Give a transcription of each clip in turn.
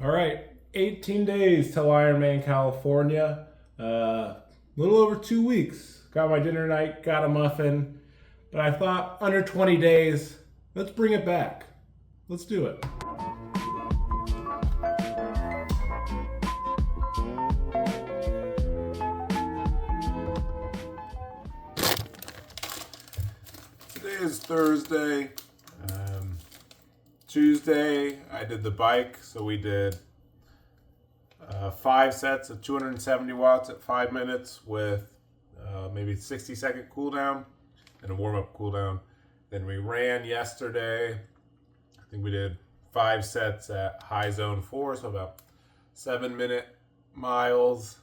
All right, 18 days till Ironman California. A little over 2 weeks. Got my dinner tonight, got a muffin, but I thought under 20 days, let's bring it back. Let's do it. Today is Thursday. Tuesday, I did the bike, so we did 5 sets of 270 watts at 5 minutes with maybe 60-second cooldown and a warm-up cooldown. Then we ran yesterday. I think we did 5 sets at high zone 4, so about 7-minute miles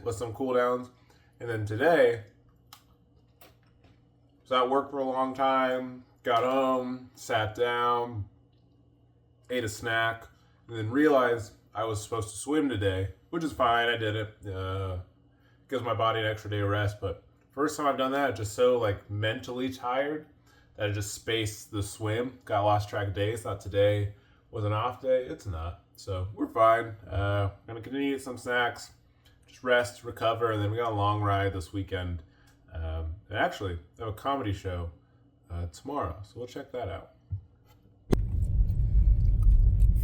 with some cooldowns. And then today, was at work for a long time, got home, sat down, ate a snack, and then realized I was supposed to swim today, which is fine. I did it. Gives my body an extra day of rest. But first time I've done that, just so mentally tired that I just spaced the swim. Got lost track of days. Thought today was an off day. It's not. So we're fine. Gonna continue to eat some snacks, just rest, recover, and then we got a long ride this weekend. And actually, I have a comedy show tomorrow, so we'll check that out.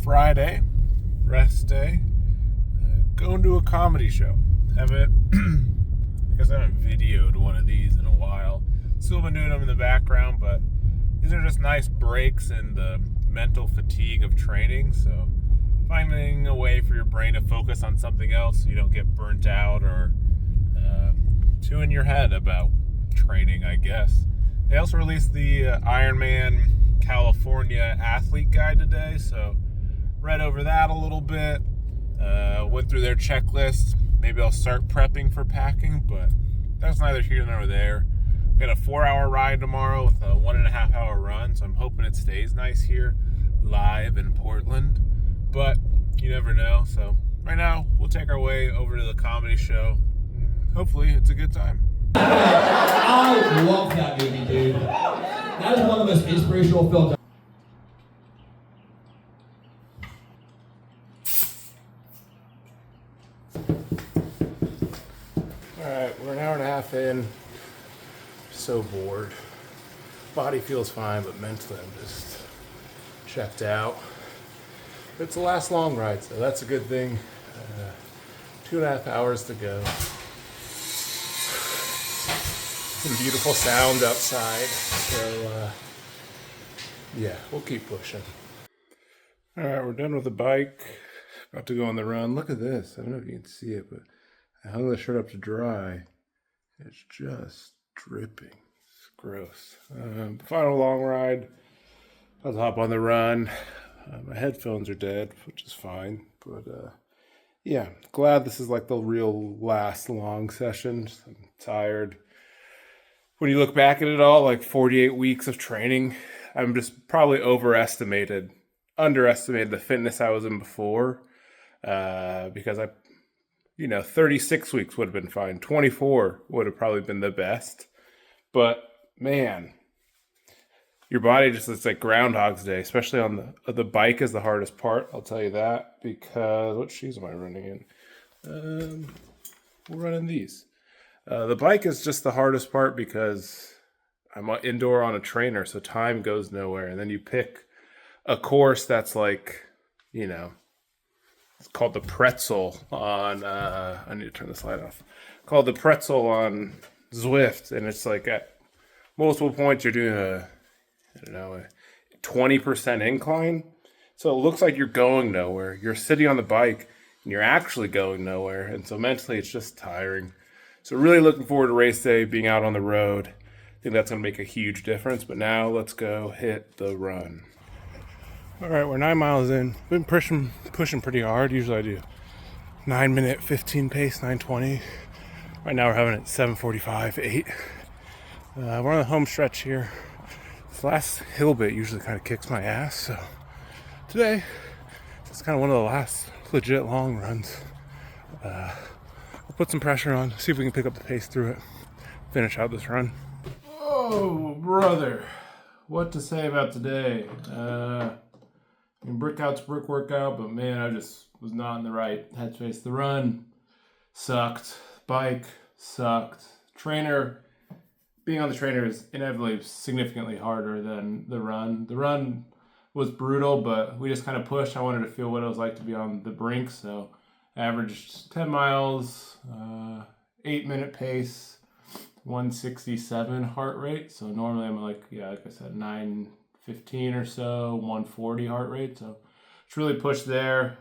Friday, rest day, going to a comedy show. I guess I haven't videoed one of these in a while. Still been doing them in the background, but these are just nice breaks in the mental fatigue of training. So finding a way for your brain to focus on something else so you don't get burnt out or too in your head about training, I guess. They also released the Ironman California athlete guide today, so read over that a little bit, went through their checklist. Maybe I'll start prepping for packing, but that's neither here nor there. We got a 4-hour ride tomorrow with a 1.5-hour run, so I'm hoping it stays nice here, live in Portland, but you never know. So right now, we'll take our way over to the comedy show. Hopefully, it's a good time. I love that movie, dude. That is one of the most inspirational films. Alright, we're an hour and a half in. So bored. Body feels fine, but mentally I'm just checked out. It's the last long ride, so that's a good thing. 2.5 hours to go. Some beautiful sound outside, so yeah, we'll keep pushing. All right, we're done with the bike. About to go on the run. Look at this. I don't know if you can see it, but I hung the shirt up to dry. It's just dripping. It's gross. Final long ride. About to hop on the run. My headphones are dead, which is fine, but yeah, glad this is the real last long session. I'm tired. When you look back at it all, 48 weeks of training, I'm just probably underestimated the fitness I was in before, because 36 weeks would have been fine. 24 would have probably been the best, but man, your body just looks like Groundhog's Day, especially on the bike is the hardest part. I'll tell you that, because what shoes am I running in? We're running these. The bike is just the hardest part because I'm indoor on a trainer, so time goes nowhere. And then you pick a course that's it's called the pretzel on, I need to turn this light off, called the pretzel on Zwift. And it's at multiple points you're doing a 20% incline. So it looks like you're going nowhere. You're sitting on the bike and you're actually going nowhere. And so mentally it's just tiring. So really looking forward to race day, being out on the road. I think that's going to make a huge difference. But now let's go hit the run. All right, we're 9 miles in. Been pushing pretty hard. Usually I do 9-minute 15 pace, 9:20. Right now we're having it 7:45, 8. We're on the home stretch here. This last hill bit usually kind of kicks my ass. So today, it's kind of one of the last legit long runs. We'll put some pressure on, see if we can pick up the pace through it, finish out this run. Oh, brother. What to say about today? And brick workout, but man, I just was not in the right headspace. The run sucked. Bike sucked. Being on the trainer is inevitably significantly harder than the run. The run was brutal, but we just kind of pushed. I wanted to feel what it was like to be on the brink, so averaged 10 miles, 8-minute pace, 167 heart rate. So normally I'm like I said, 915 or so, 140 heart rate. So it's really pushed there.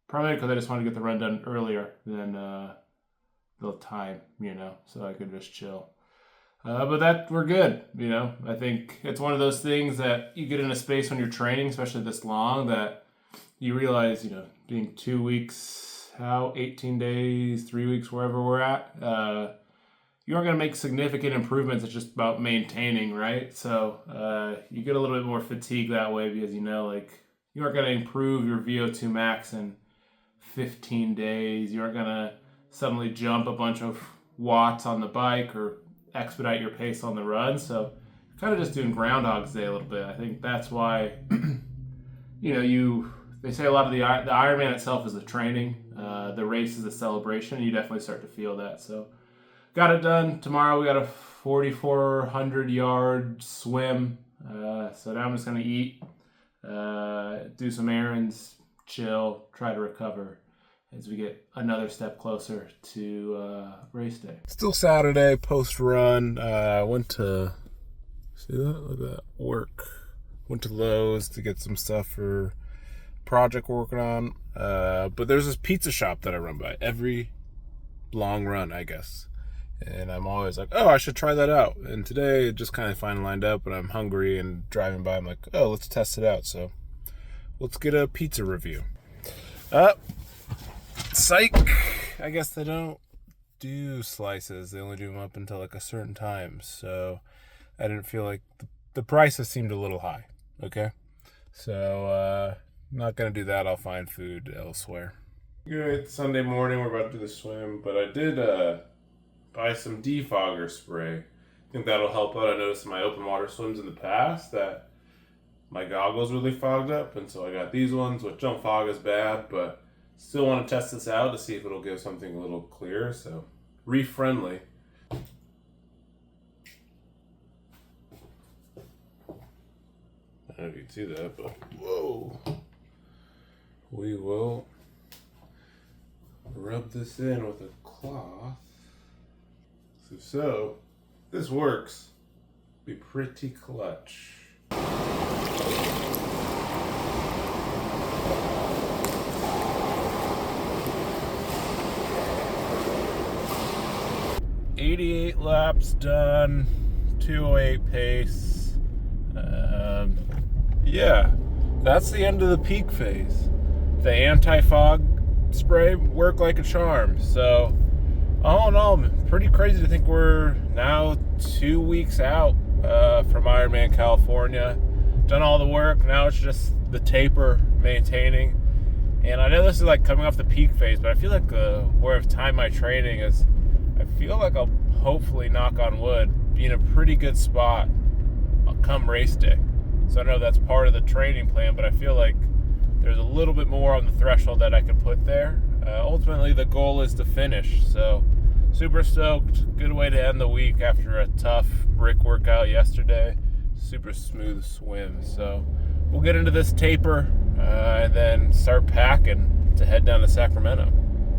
Probably because I just wanted to get the run done earlier than the time, so I could just chill. But that we're good, I think it's one of those things that you get in a space when you're training, especially this long, that you realize, being 2 weeks out, 18 days, 3 weeks, wherever we're at, you aren't going to make significant improvements. It's just about maintaining, right? So you get a little bit more fatigue that way because, you aren't going to improve your VO2 max in 15 days. You aren't going to suddenly jump a bunch of watts on the bike or expedite your pace on the run. So kind of just doing Groundhog's Day a little bit. I think that's why, they say a lot of the Ironman itself is the training. The race is the celebration. You definitely start to feel that. So got it done. Tomorrow we got a 4,400 yard swim. So now I'm just going to eat, do some errands, chill, try to recover as we get another step closer to race day. Still Saturday, post-run. Went to, see that? Look at that, work. Went to Lowe's to get some stuff for project we're working on. But there's this pizza shop that I run by every long run, I guess. And I'm always like, oh, I should try that out. And today it just kind of finally lined up, and I'm hungry and driving by. I'm like, oh, let's test it out. So let's get a pizza review. Psych. I guess they don't do slices. They only do them up until like a certain time. So I didn't feel like the prices seemed a little high. Okay. So not going to do that. I'll find food elsewhere. Good. Sunday morning. We're about to do the swim. But I did buy some defogger spray. I think that'll help out. I noticed in my open water swims in the past that my goggles really fogged up. And so I got these ones, which don't fog as bad, but still want to test this out to see if it'll give something a little clearer. So, reef friendly. I don't know if you can see that, but whoa. We will rub this in with a cloth. So this works. Be pretty clutch. .88 laps done, 2:08 pace. Yeah, that's the end of the peak phase. The anti-fog spray worked like a charm. So, all in all, pretty crazy to think we're now 2 weeks out from Ironman California. Done all the work. Now it's just the taper, maintaining. And I know this is like coming off the peak phase, but I feel like where I've timed my training is, I feel like I'll hopefully, knock on wood, be in a pretty good spot come race day. So I know that's part of the training plan, but I feel like there's a little bit more on the threshold that I could put there. Ultimately, the goal is to finish. So super stoked. Good way to end the week after a tough brick workout yesterday. Super smooth swim. So we'll get into this taper and then start packing to head down to Sacramento.